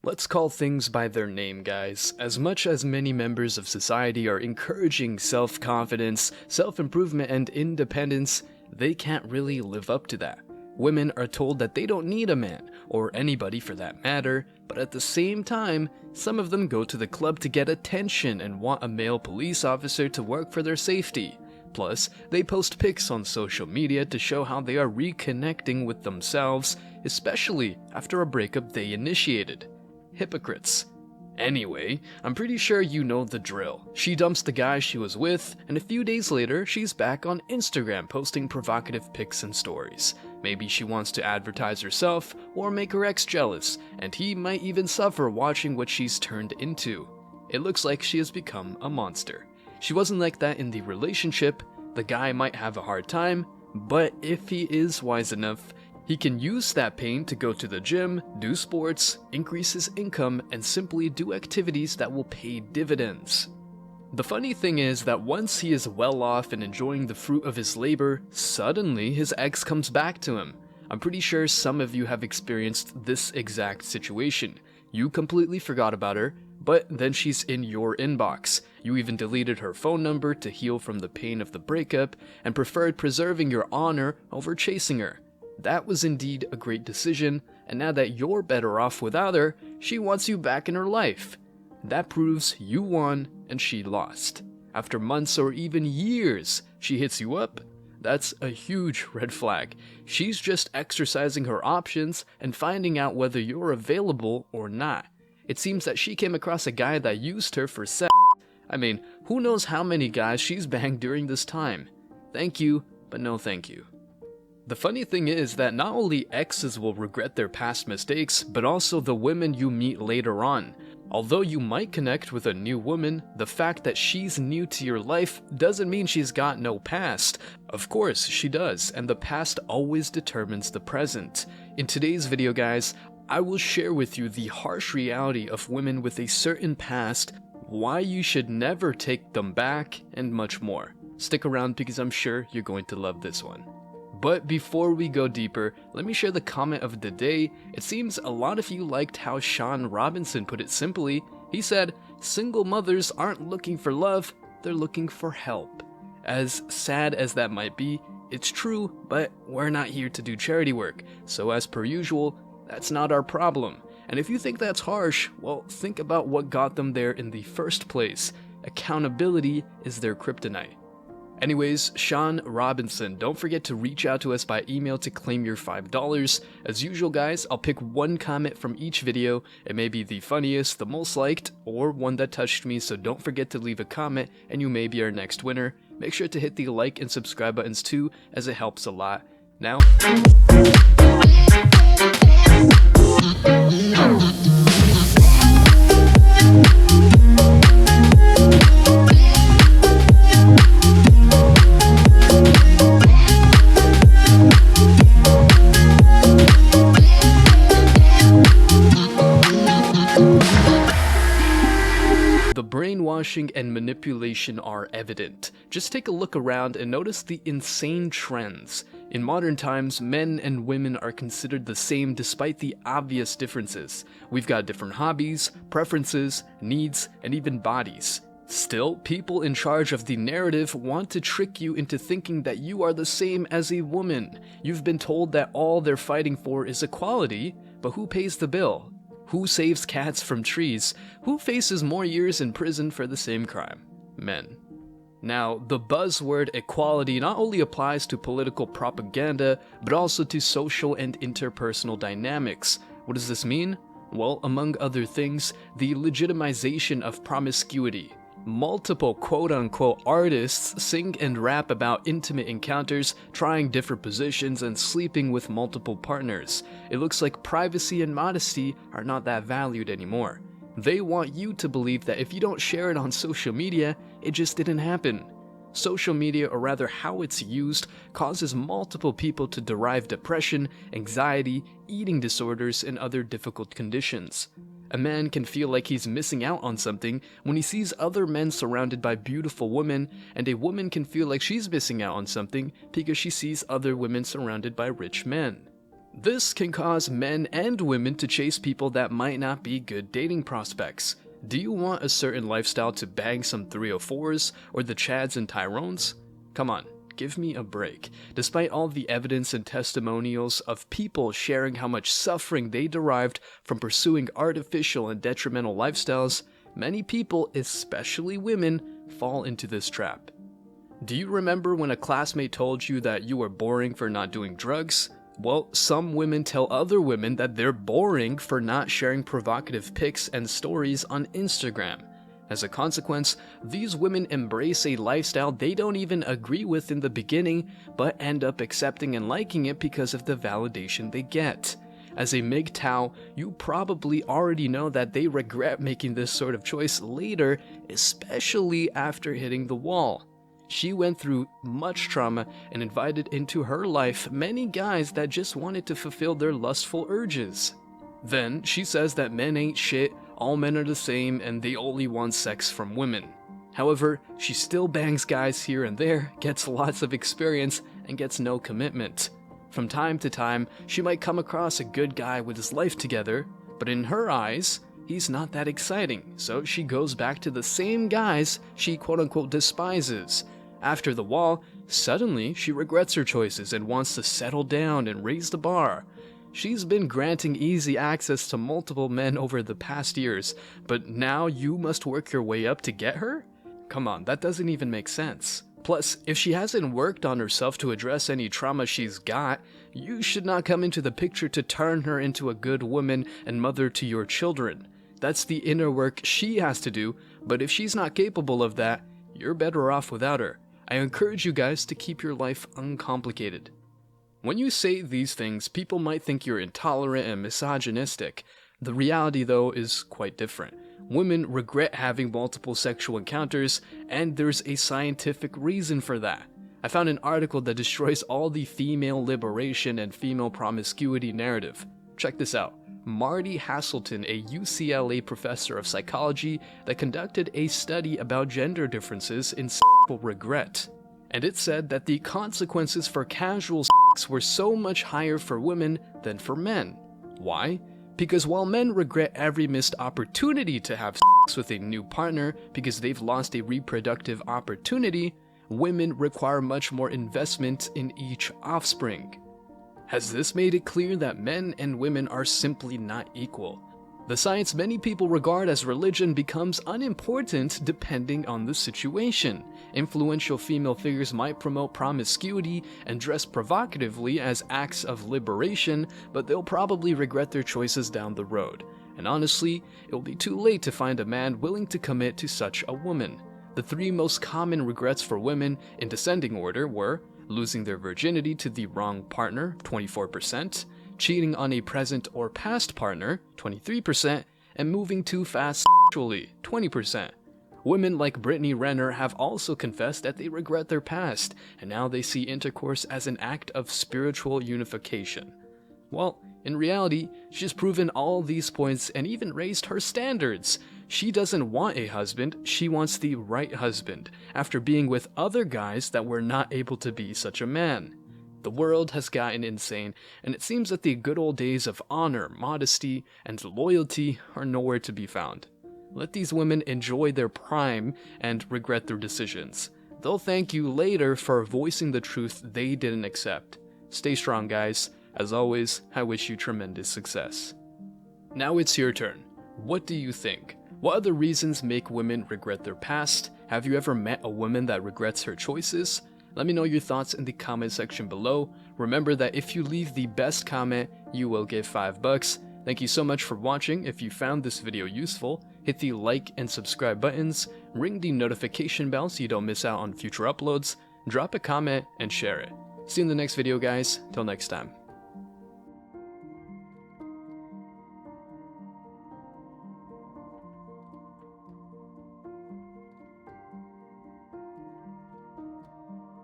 Let's call things by their name, guys. As much as many members of society are encouraging self-confidence, self-improvement, and independence, they can't really live up to that. Women are told that they don't need a man, or anybody for that matter, but at the same time, some of them go to the club to get attention and want a male police officer to work for their safety. Plus, they post pics on social media to show how they are reconnecting with themselves, especially after a breakup they initiated. Hypocrites. Anyway, I'm pretty sure you know the drill. She dumps the guy she was with, and a few days later, she's back on Instagram posting provocative pics and stories. Maybe she wants to advertise herself, or make her ex jealous, and he might even suffer watching what she's turned into. It looks like she has become a monster. She wasn't like that in the relationship. The guy might have a hard time, but if he is wise enough, he can use that pain to go to the gym, do sports, increase his income, and simply do activities that will pay dividends. The funny thing is that once he is well off and enjoying the fruit of his labor, suddenly his ex comes back to him. I'm pretty sure some of you have experienced this exact situation. You completely forgot about her, but then she's in your inbox. You even deleted her phone number to heal from the pain of the breakup and preferred preserving your honor over chasing her. That was indeed a great decision, and now that you're better off without her, she wants you back in her life. That proves you won and she lost. After months or even years, she hits you up. That's a huge red flag. She's just exercising her options and finding out whether you're available or not. It seems that she came across a guy that used her for sex. I mean, who knows how many guys she's banged during this time. Thank you, but no thank you. The funny thing is that not only exes will regret their past mistakes, but also the women you meet later on. Although you might connect with a new woman, the fact that she's new to your life doesn't mean she's got no past. Of course, she does, and the past always determines the present. In today's video, guys, I will share with you the harsh reality of women with a certain past, why you should never take them back, and much more. Stick around because I'm sure you're going to love this one. But before we go deeper, let me share the comment of the day. It seems a lot of you liked how Sean Robinson put it simply. He said, "Single mothers aren't looking for love, they're looking for help." As sad as that might be, it's true, but we're not here to do charity work. So as per usual, that's not our problem. And if you think that's harsh, well, think about what got them there in the first place. Accountability is their kryptonite. Anyways, Sean Robinson, don't forget to reach out to us by email to claim your $5. As usual, guys, I'll pick one comment from each video. It may be the funniest, the most liked, or one that touched me, so don't forget to leave a comment and you may be our next winner. Make sure to hit the like and subscribe buttons too, as it helps a lot. Now, brainwashing and manipulation are evident. Just take a look around and notice the insane trends. In modern times, men and women are considered the same despite the obvious differences. We've got different hobbies, preferences, needs, and even bodies. Still, people in charge of the narrative want to trick you into thinking that you are the same as a woman. You've been told that all they're fighting for is equality, but who pays the bill? Who saves cats from trees? Who faces more years in prison for the same crime? Men. Now, the buzzword equality not only applies to political propaganda, but also to social and interpersonal dynamics. What does this mean? Well, among other things, the legitimization of promiscuity. Multiple quote-unquote artists sing and rap about intimate encounters, trying different positions, and sleeping with multiple partners. It looks like privacy and modesty are not that valued anymore. They want you to believe that if you don't share it on social media, it just didn't happen. Social media, or rather how it's used, causes multiple people to derive depression, anxiety, eating disorders, and other difficult conditions. A man can feel like he's missing out on something when he sees other men surrounded by beautiful women, and a woman can feel like she's missing out on something because she sees other women surrounded by rich men. This can cause men and women to chase people that might not be good dating prospects. Do you want a certain lifestyle to bang some 304s or the Chads and Tyrones? Come on, give me a break. Despite all the evidence and testimonials of people sharing how much suffering they derived from pursuing artificial and detrimental lifestyles, many people, especially women, fall into this trap. Do you remember when a classmate told you that you were boring for not doing drugs? Well, some women tell other women that they're boring for not sharing provocative pics and stories on Instagram. As a consequence, these women embrace a lifestyle they don't even agree with in the beginning, but end up accepting and liking it because of the validation they get. As a MGTOW, you probably already know that they regret making this sort of choice later, especially after hitting the wall. She went through much trauma and invited into her life many guys that just wanted to fulfill their lustful urges. Then she says that men ain't shit, all men are the same, and they only want sex from women. However, she still bangs guys here and there, gets lots of experience, and gets no commitment. From time to time, she might come across a good guy with his life together, but in her eyes, he's not that exciting, so she goes back to the same guys she quote-unquote despises. After the wall, suddenly she regrets her choices and wants to settle down and raise the bar. She's been granting easy access to multiple men over the past years, but now you must work your way up to get her? Come on, that doesn't even make sense. Plus, if she hasn't worked on herself to address any trauma she's got, you should not come into the picture to turn her into a good woman and mother to your children. That's the inner work she has to do, but if she's not capable of that, you're better off without her. I encourage you guys to keep your life uncomplicated. When you say these things, people might think you're intolerant and misogynistic. The reality, though, is quite different. Women regret having multiple sexual encounters, and there's a scientific reason for that. I found an article that destroys all the female liberation and female promiscuity narrative. Check this out. Marty Hasselton, a UCLA professor of psychology that conducted a study about gender differences in sexual regret. And it said that the consequences for casual sex were so much higher for women than for men. Why? Because while men regret every missed opportunity to have sex with a new partner because they've lost a reproductive opportunity, women require much more investment in each offspring. Has this made it clear that men and women are simply not equal? The science many people regard as religion becomes unimportant depending on the situation. Influential female figures might promote promiscuity and dress provocatively as acts of liberation, but they'll probably regret their choices down the road. And honestly, it will be too late to find a man willing to commit to such a woman. The three most common regrets for women, in descending order, were losing their virginity to the wrong partner, 24%, cheating on a present or past partner, 23%, and moving too fast sexually, 20%. Women like Brittany Renner have also confessed that they regret their past, and now they see intercourse as an act of spiritual unification. Well, in reality, she's proven all these points and even raised her standards. She doesn't want a husband, she wants the right husband, after being with other guys that were not able to be such a man. The world has gotten insane, and it seems that the good old days of honor, modesty, and loyalty are nowhere to be found. Let these women enjoy their prime and regret their decisions. They'll thank you later for voicing the truth they didn't accept. Stay strong, guys. As always, I wish you tremendous success. Now it's your turn. What do you think? What other reasons make women regret their past? Have you ever met a woman that regrets her choices? Let me know your thoughts in the comment section below. Remember that if you leave the best comment, you will get $5. Thank you so much for watching. If you found this video useful, hit the like and subscribe buttons, ring the notification bell so you don't miss out on future uploads, drop a comment, and share it. See you in the next video, guys. Till next time.